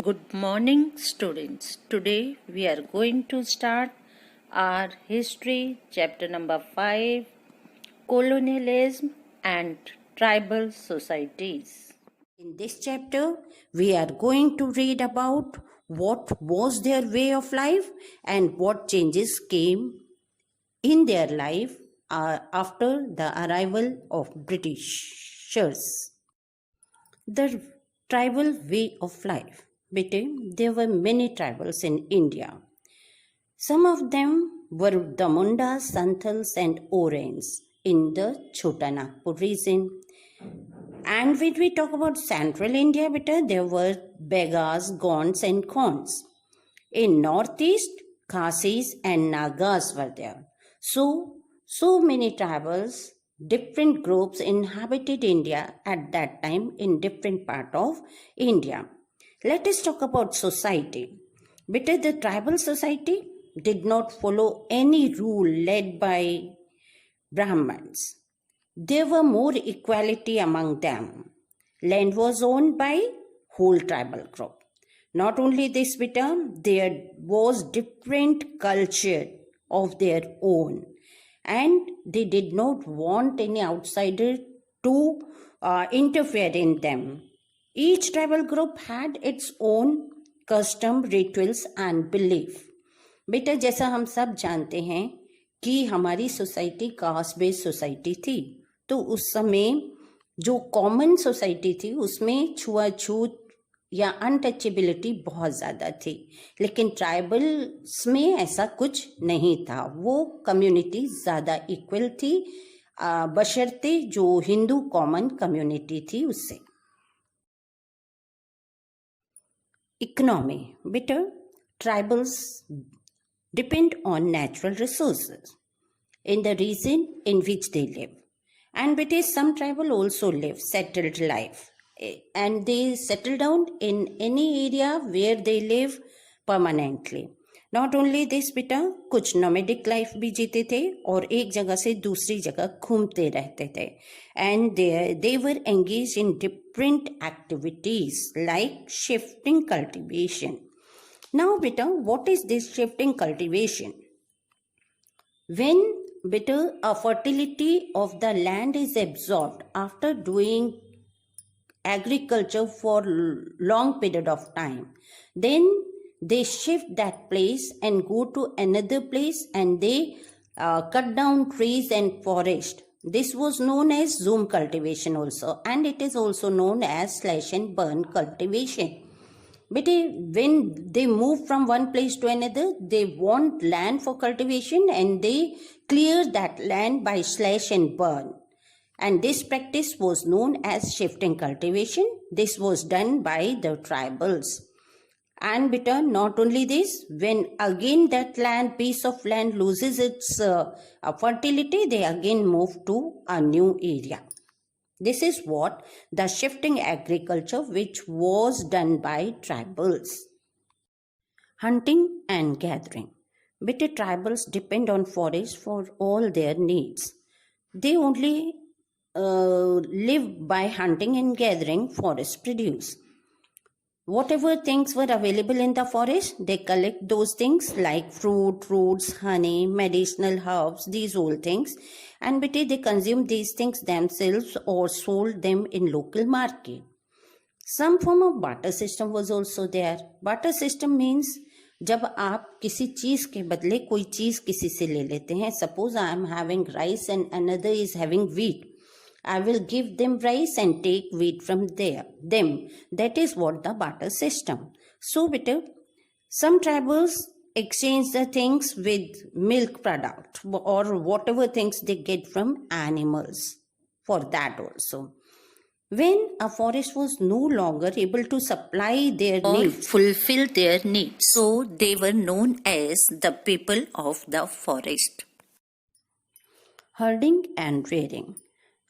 Good morning, students. Today we are going to start our history, chapter number 5, Colonialism and Tribal Societies. In this chapter, we are going to read about what was their way of life and what changes came in their life after the arrival of Britishers. The tribal way of life. There were many tribals in India. Some of them were the Mundas, Santals and Orens in the Chota Nagpur region. And when we talk about central India, there were Begas, Gonds and Khons. In northeast, Khasis and Nagas were there. So many tribals, different groups inhabited India at that time in different part of India. Let us talk about society. The tribal society did not follow any rule led by Brahmins. There were more equality among them. Land was owned by whole tribal group. Not only this, there was different culture of their own, and they did not want any outsider to interfere in them. Each tribal group had its own custom, rituals and belief. जैसा हम सब जानते हैं कि हमारी society caste based society थी, तो उस समय जो कॉमन सोसाइटी थी उसमें छुआछूत या अनटचेबिलिटी बहुत ज़्यादा थी, लेकिन ट्राइबल्स में ऐसा कुछ नहीं था. वो कम्युनिटी ज़्यादा इक्वल थी बशर्ते जो हिंदू कॉमन कम्युनिटी थी उससे. Economy. Tribals depend on natural resources in the region in which they live. And some tribal also live settled life, and they settle down in any area where they live permanently. Not only this, कुछ nomadic life भी जीते थे और एक जगह से दूसरी जगह घूमते रहते थे. And they were engaged in different activities like shifting cultivation. Now, what is this shifting cultivation? When, a fertility of the land is absorbed after doing agriculture for long period of time, then they shift that place and go to another place, and they cut down trees and forest. This was known as zoom cultivation also, and it is also known as slash and burn cultivation. When they move from one place to another, they want land for cultivation and they clear that land by slash and burn. And this practice was known as shifting cultivation. This was done by the tribals. And not only this, when again that piece of land loses its fertility, they again move to a new area. This is what the shifting agriculture which was done by tribals. Hunting and gathering. Tribals depend on forest for all their needs. They only live by hunting and gathering forest produce. Whatever things were available in the forest, they collect those things like fruit, roots, honey, medicinal herbs, these all things. And they consume these things themselves or sold them in local market. Some form of barter system was also there. Barter system means जब आप किसी चीज के बदले कोई चीज किसी से ले लेते हैं. Suppose I am having rice and another is having wheat. I will give them rice and take wheat from them. That is what the barter system. So, some tribals exchange the things with milk product or whatever things they get from animals for that also. When a forest was no longer able to supply their needs, fulfill their needs, so they were known as the people of the forest. Herding and rearing.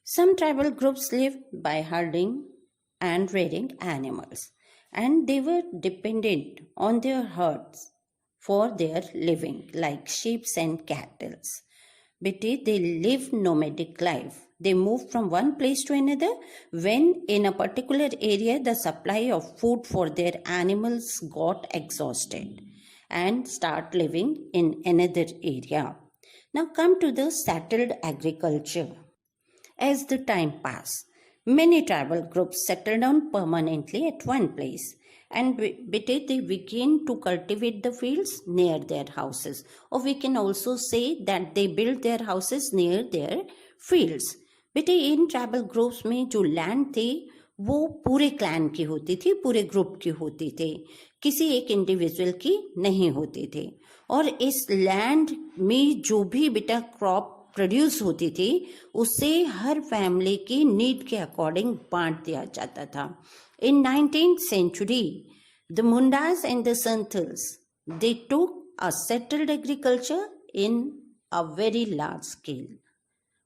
Some tribal groups live by herding and rearing animals, and they were dependent on their herds for their living, like sheep and cattle. They live nomadic life. They moved from one place to another when in a particular area the supply of food for their animals got exhausted and start living in another area. Now come to the settled agriculture. As the time passed, many tribal groups settled down permanently at one place and they began to cultivate the fields near their houses. Or we can also say that they built their houses near their fields. बेटे in tribal groups में जो land थे वो पूरे clan की होती थी, पूरे ग्रुप की होती थी, किसी एक इंडिविजुअल की नहीं होती थी. और इस लैंड में जो भी बेटा क्रॉप प्रोड्यूस होती थी उससे हर फैमिली की नीड के अकॉर्डिंग बांट दिया जाता था. इन 19th century, the Mundas and the Santals, they took a settled agriculture in a very large scale.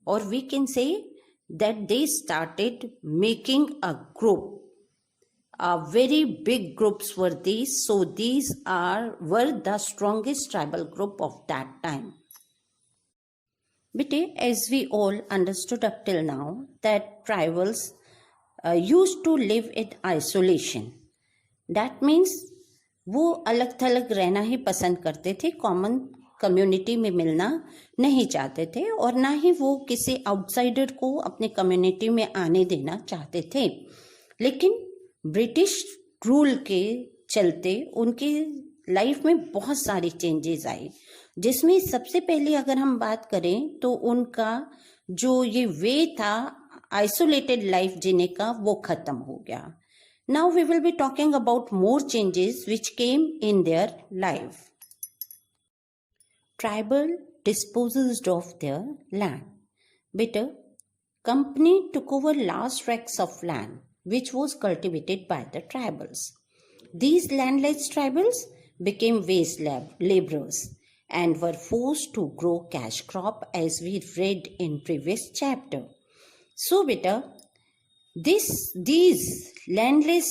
Or we can say that they started making a group. Very big groups were these. So these were the strongest tribal group of that time. But as we all understood up till now, that tribals used to live in isolation. That means वो अलग थलग रहना ही पसंद करते थे, common community में मिलना नहीं चाहते थे और ना ही वो किसी आउटसाइडर को अपने कम्युनिटी में आने देना चाहते थे. लेकिन ब्रिटिश रूल के चलते उनके लाइफ में बहुत सारी चेंजेस आई, जिसमें सबसे पहले अगर हम बात करें तो उनका जो ये वे था आइसोलेटेड लाइफ जीने का वो खत्म हो गया. Now we will be talking about more changes which came in their life. Tribal disposed of their land. Better, company took over large tracts of land which was cultivated by the tribals. These landless tribals became wage laborers and were forced to grow cash crop as we read in previous chapter. So better, these landless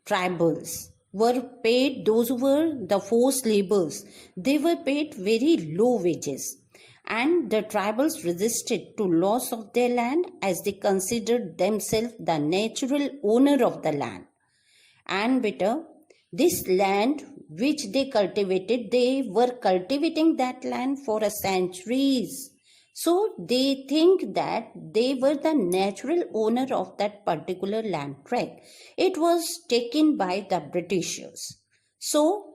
tribals were paid, those who were the forced laborers, they were paid very low wages, and the tribals resisted to loss of their land as they considered themselves the natural owner of the land. And better, this land which they cultivated, they were cultivating that land for centuries. So they think that they were the natural owner of that particular land tract. It was taken by the Britishers. So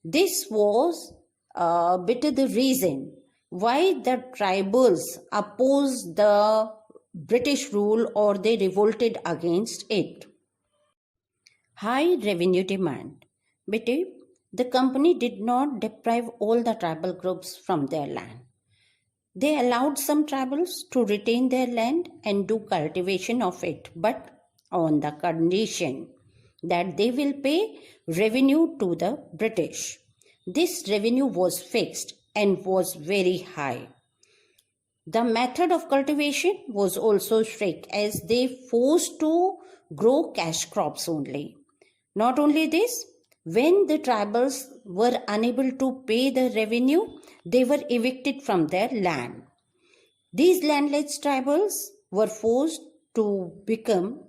this was a bit of the reason why the tribals opposed the British rule or they revolted against it. High revenue demand. But the company did not deprive all the tribal groups from their land. They allowed some tribals to retain their land and do cultivation of it, but on the condition that they will pay revenue to the British. This revenue was fixed and was very high. The method of cultivation was also strict as they forced to grow cash crops only. Not only this, when the tribals were unable to pay the revenue, they were evicted from their land. These landless tribals were forced to become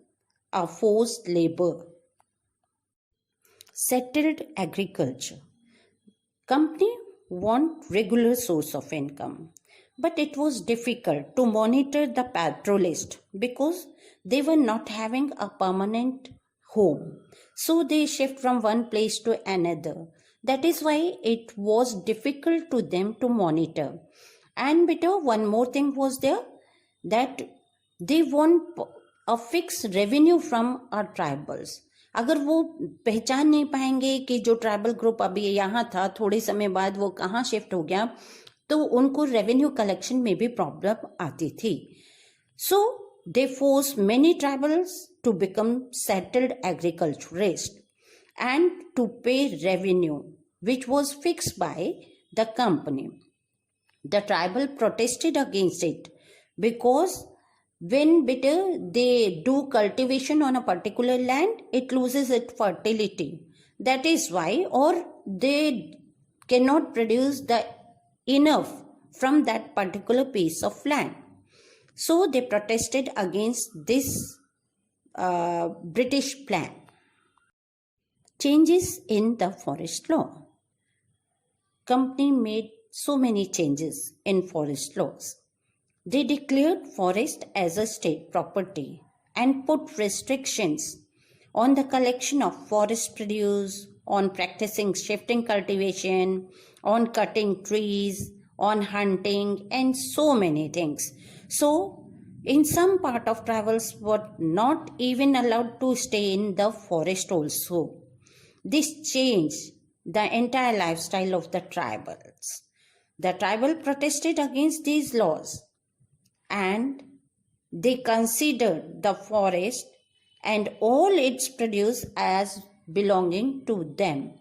a forced labor. Settled agriculture. Company want regular source of income, but it was difficult to monitor the pastoralists because they were not having a permanent home. So they shift from one place to another. That is why it was difficult to them to monitor. And better, one more thing was there, that they want a fixed revenue from our tribals. अगर वो पहचान नहीं पाएंगे कि जो tribal group अभी यहाँ था थोड़े समय बाद वो कहाँ शिफ्ट हो गया, तो उनको रेवेन्यू कलेक्शन में भी प्रॉब्लम आती थी. सो they forced many tribals to become settled agriculturists and to pay revenue which was fixed by the company. The tribal protested against it because when they do cultivation on a particular land, it loses its fertility. That is why, or they cannot produce the enough from that particular piece of land. So they protested against this British plan. Changes in the forest law. Company made so many changes in forest laws. They declared forest as a state property and put restrictions on the collection of forest produce, on practicing shifting cultivation, on cutting trees, on hunting, and so many things. So, in some part of tribals were not even allowed to stay in the forest also. This changed the entire lifestyle of the tribals. The tribal protested against these laws and they considered the forest and all its produce as belonging to them.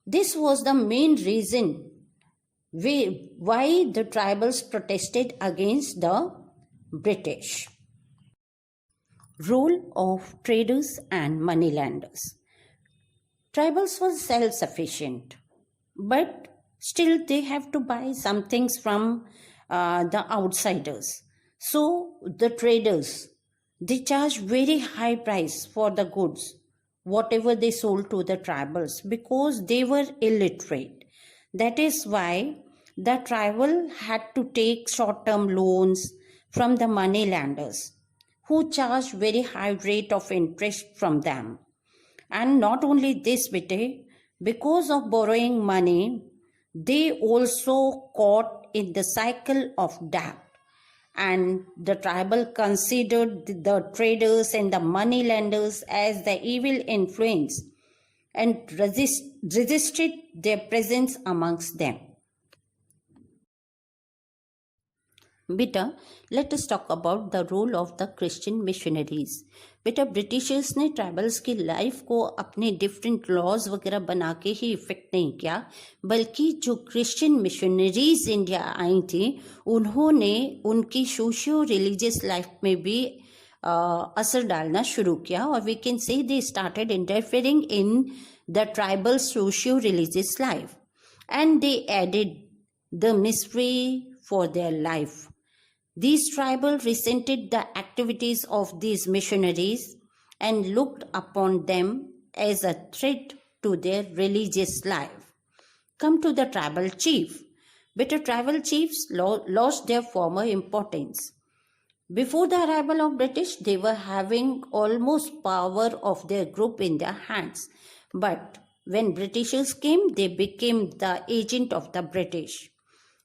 This was the main reason why the tribals protested against the British. Role of traders and moneylenders. Tribals were self-sufficient, but still they have to buy some things from the outsiders. So the traders, they charge very high price for the goods, whatever they sold to the tribals, because they were illiterate. That is why the tribal had to take short-term loans from the moneylenders, who charged very high rate of interest from them. And not only this, because of borrowing money, they also caught in the cycle of debt. And the tribal considered the traders and the moneylenders as the evil influence and resisted their presence amongst them. बेटा, let us talk about the role of the Christian missionaries. बेटा, Britishers ने tribals की life को अपने different laws वगैरह बना के ही effect नहीं किया, बल्कि जो क्रिश्चियन मिशनरीज इंडिया आई थी उन्होंने उनकी सोशियो रिलीजियस लाइफ में भी असर डालना शुरू किया. और we can say they started interfering in the tribal socio religious life and they added the mystery for their life. These tribals resented the activities of these missionaries and looked upon them as a threat to their religious life. Come to the tribal chief. But the tribal chiefs lost their former importance. Before the arrival of British, they were having almost power of their group in their hands. But when Britishers came, they became the agent of the British.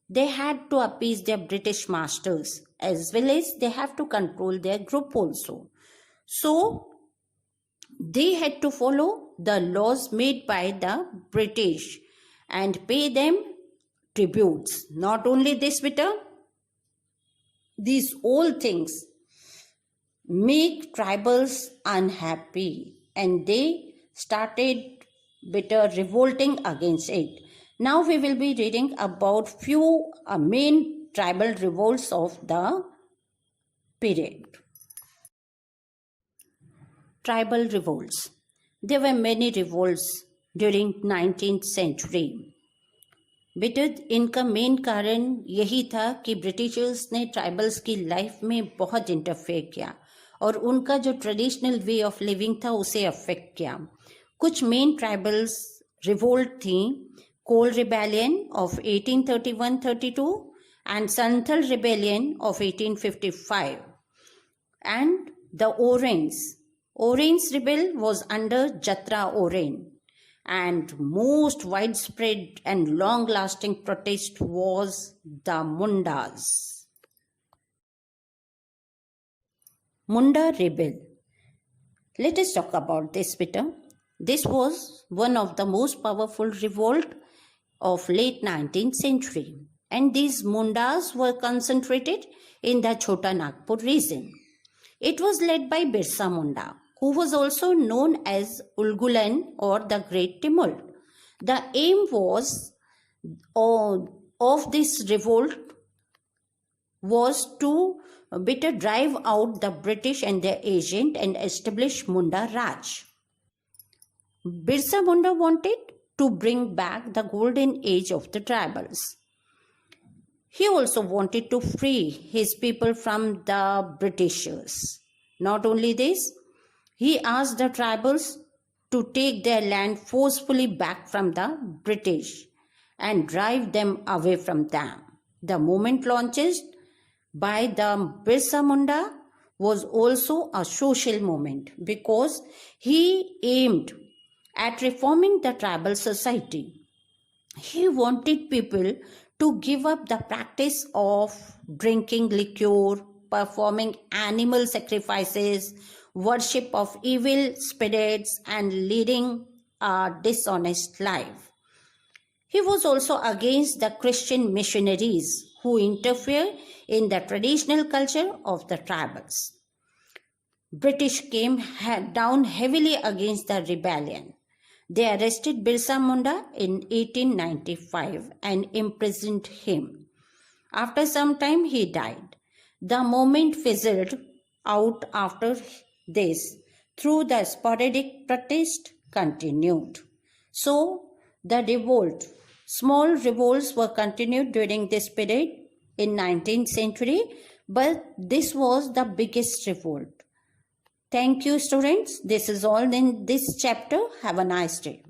They had to appease their British masters as well as they have to control their group also. So they had to follow the laws made by the British and pay them tributes. Not only this, these all things make tribals unhappy and they started revolting against it. Now we will be reading about few main tribal revolts of the period. Tribal revolts. There were many revolts during 19th century. बेटा, इनका main कारण यही था कि Britishers ने tribals की life में बहुत इंटरफेयर किया और उनका जो ट्रेडिशनल वे ऑफ लिविंग था उसे अफेक्ट किया. कुछ मेन ट्राइबल्स रिवोल्ट थी. Coal Rebellion of 1831-32 and Santhal Rebellion of 1855. And the Orange Rebel was under Jatra Oren. And most widespread and long-lasting protest was the Mundas. Munda Rebel. Let us talk about this, Peter. This was one of the most powerful revolt of late 19th century, and these Mundas were concentrated in the Chota Nagpur region. It was led by Birsa Munda, who was also known as Ulgulan or the Great Tumult. The aim was of this revolt was to drive out the British and their agent and establish Munda Raj. Birsa Munda wanted to bring back the golden age of the tribals. He also wanted to free his people from the Britishers. Not only this, he asked the tribals to take their land forcefully back from the British and drive them away from them. The movement launched by the Birsa Munda was also a social movement because he aimed at reforming the tribal society. He wanted people to give up the practice of drinking liquor, performing animal sacrifices, worship of evil spirits, and leading a dishonest life. He was also against the Christian missionaries who interfere in the traditional culture of the tribals. British came down heavily against the rebellion. They arrested Birsa Munda in 1895 and imprisoned him. After some time, he died. The movement fizzled out after this, though the sporadic protest continued. So, the revolt, small revolts were continued during this period in 19th century, but this was the biggest revolt. Thank you, students. This is all in this chapter. Have a nice day.